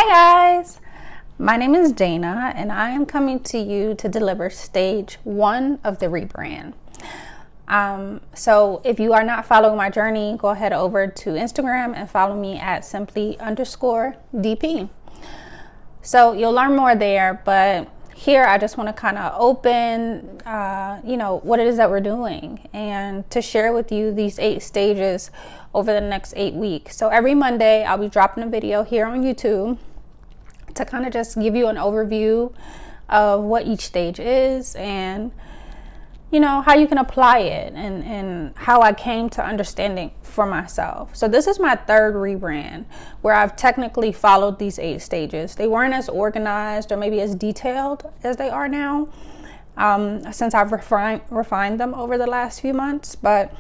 Hi guys, my name is Dana and I am coming to you to deliver stage 1 of the rebrand. So if you are not following my journey, go ahead over to Instagram and follow me at simply_DP. So you'll learn more there, but here I just want to kind of open, what it is that we're doing and to share with you these 8 stages over the next 8 weeks. So every Monday I'll be dropping a video here on YouTube to kind of just give you an overview of what each stage is and how you can apply it and how I came to understanding for myself. So this is my 3rd rebrand where I've technically followed these 8 stages. They weren't as organized or maybe as detailed as they are now since I've refined them over the last few months, but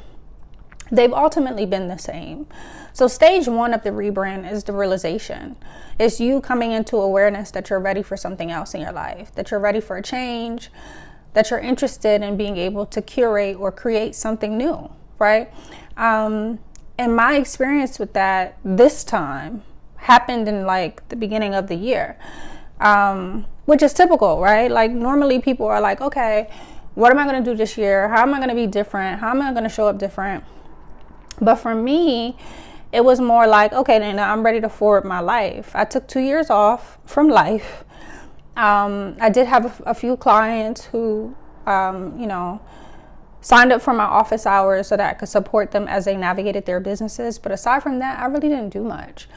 they've ultimately been the same. So stage 1 of the rebrand is the realization. It's you coming into awareness that you're ready for something else in your life, that you're ready for a change, that you're interested in being able to curate or create something new, right? And my experience with that this time happened in like the beginning of the year, which is typical, right? Like normally people are like, okay, what am I going to do this year? How am I going to be different? How am I going to show up different? But for me, it was more like, okay, then I'm ready to forward my life. I took 2 years off from life. I did have a few clients who, signed up for my office hours so that I could support them as they navigated their businesses. But aside from that, I really didn't do much.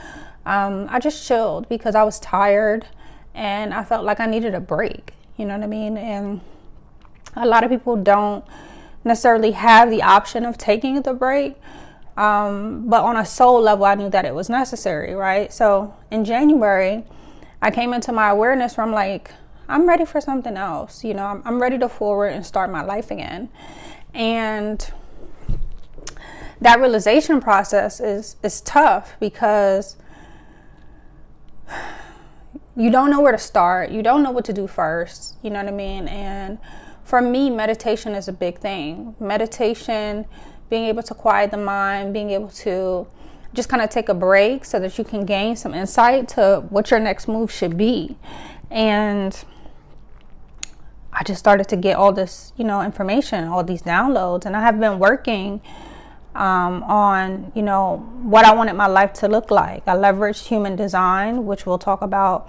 I just chilled because I was tired and I felt like I needed a break. You know what I mean? And a lot of people don't necessarily have the option of taking the break. But on a soul level, I knew that it was necessary, right? So in January, I came into my awareness where I'm like, I'm ready for something else. I'm ready to forward and start my life again. And that realization process is tough because you don't know where to start. You don't know what to do first. You know what I mean? And for me, meditation is a big thing. Meditation, being able to quiet the mind, being able to just kind of take a break so that you can gain some insight to what your next move should be. And I just started to get all this, information, all these downloads. And I have been working on, what I wanted my life to look like. I leveraged human design, which we'll talk about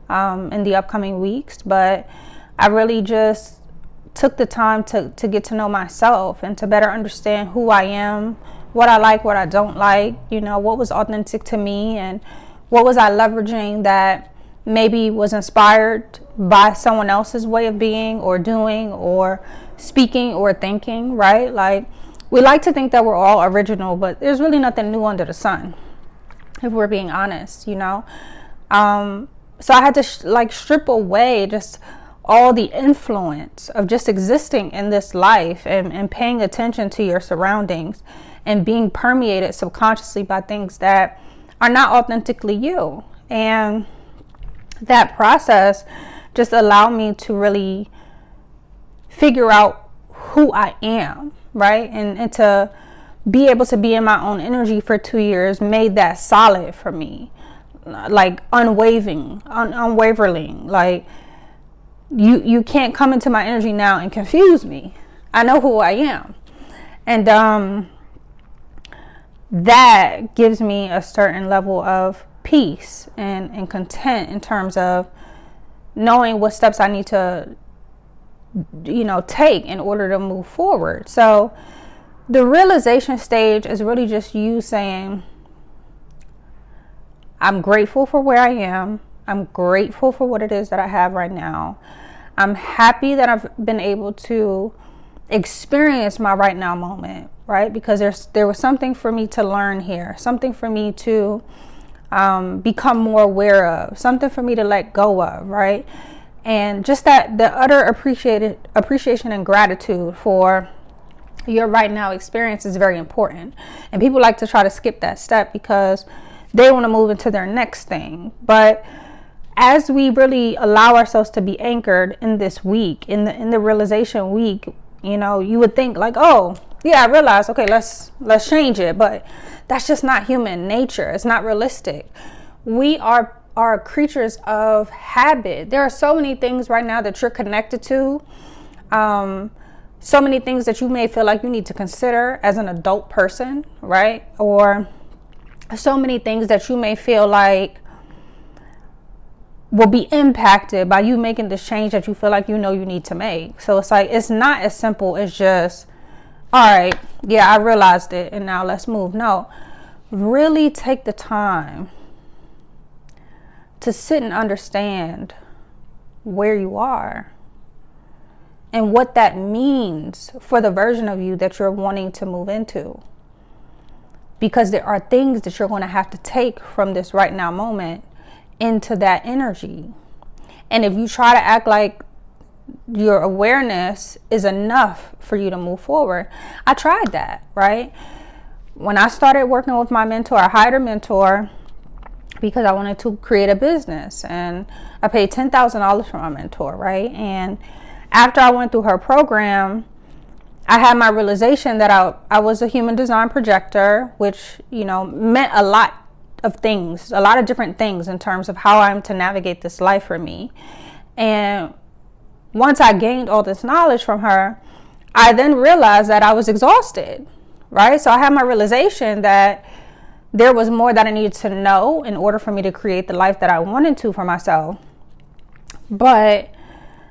in the upcoming weeks. But I really just took the time to get to know myself and to better understand who I am, what I like, what I don't like, what was authentic to me and what was I leveraging that maybe was inspired by someone else's way of being or doing or speaking or thinking, right? Like we like to think that we're all original, but there's really nothing new under the sun, if we're being honest, So I had to strip away just all the influence of just existing in this life and paying attention to your surroundings and being permeated subconsciously by things that are not authentically you. And that process just allowed me to really figure out who I am, right? And to be able to be in my own energy for 2 years made that solid for me, like unwavering, like you can't come into my energy now and confuse me. I know who I am. And that gives me a certain level of peace and content in terms of knowing what steps I need to, take in order to move forward. So the realization stage is really just you saying, I'm grateful for where I am. I'm grateful for what it is that I have right now. I'm happy that I've been able to experience my right now moment, right? Because there was something for me to learn here, something for me to become more aware of, something for me to let go of, right? And just that the utter appreciation and gratitude for your right now experience is very important. And people like to try to skip that step because they want to move into their next thing. But as we really allow ourselves to be anchored in this week, in the realization week, you would think like, oh yeah, I realized, okay, let's change it. But that's just not human nature. It's not realistic. We are are creatures of habit. There are so many things right now that you're connected to. So many things that you may feel like you need to consider as an adult person, right? Or so many things that you may feel like will be impacted by you making this change that you feel like you know you need to make. So it's like, it's not as simple as just, all right, yeah, I realized it and now let's move. No, really take the time to sit and understand where you are and what that means for the version of you that you're wanting to move into. Because there are things that you're going to have to take from this right now moment into that energy. And if you try to act like your awareness is enough for you to move forward, I tried that, right? When I started working with my mentor, I hired a mentor because I wanted to create a business, and I paid $10,000 for my mentor, right? And after I went through her program, I had my realization that I was a human design projector, which, you know, meant a lot of things, a lot of different things in terms of how I'm to navigate this life for me. And once I gained all this knowledge from her, I then realized that I was exhausted, right? So I had my realization that there was more that I needed to know in order for me to create the life that I wanted to for myself. But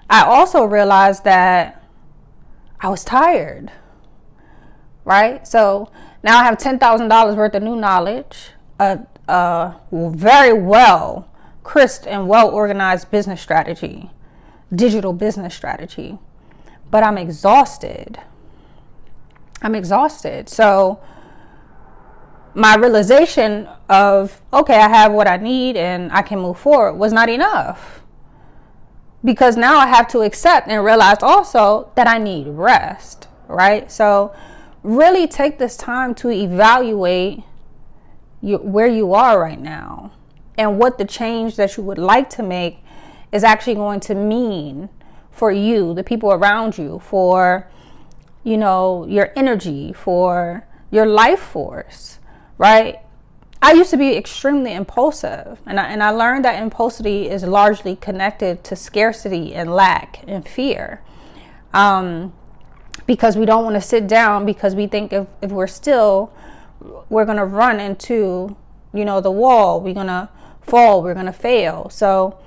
I also realized that I was tired, right? So now I have $10,000 worth of new knowledge, very well crisp and well organized business strategy, digital business strategy, but I'm exhausted. So my realization of, okay, I have what I need and I can move forward was not enough, because now I have to accept and realize also that I need rest, right? So really take this time to evaluate where you are right now and what the change that you would like to make is actually going to mean for you, the people around you, for, you know, your energy, for your life force, right? I used to be extremely impulsive, and I learned that impulsivity is largely connected to scarcity and lack and fear, because we don't want to sit down, because we think if we're still, we're going to run into, you know, the wall, we're going to fall, we're going to fail. So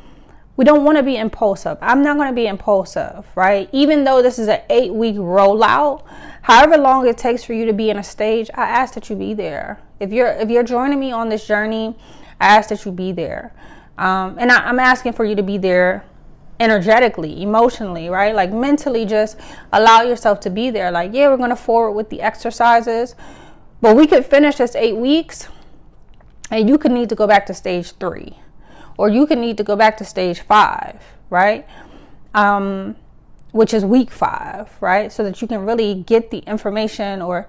we don't want to be impulsive. I'm not going to be impulsive, right? Even though this is an 8-week rollout, however long it takes for you to be in a stage, I ask that you be there. If you're joining me on this journey, I ask that you be there. And I'm asking for you to be there energetically, emotionally, right? Like mentally, just allow yourself to be there. Like, yeah, we're going to forward with the exercises, but we could finish this 8 weeks and you could need to go back to stage 3, or you could need to go back to stage 5, right? Which is week 5, right? So that you can really get the information, or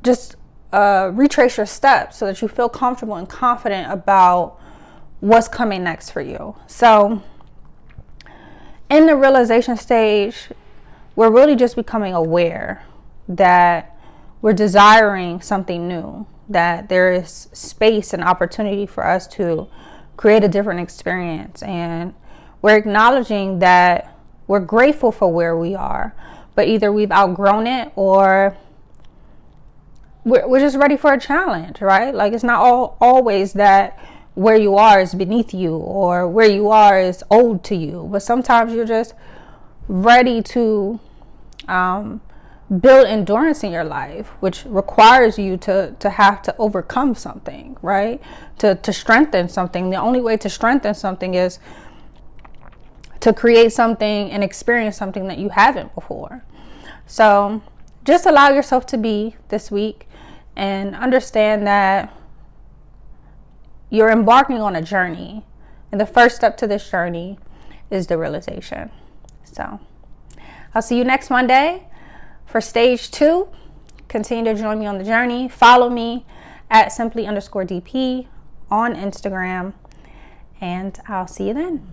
just retrace your steps so that you feel comfortable and confident about what's coming next for you. So in the realization stage, we're really just becoming aware that we're desiring something new, that there is space and opportunity for us to create a different experience. And we're acknowledging that we're grateful for where we are, but either we've outgrown it or we're just ready for a challenge, right? Like, it's not always that where you are is beneath you or where you are is old to you, but sometimes you're just ready to build endurance in your life, which requires you to have to overcome something, right? To strengthen something. The only way to strengthen something is to create something and experience something that you haven't before. So just allow yourself to be this week and understand that you're embarking on a journey, and the first step to this journey is the realization. So I'll see you next Monday for stage 2. Continue to join me on the journey. Follow me at simply_DP on Instagram, and I'll see you then.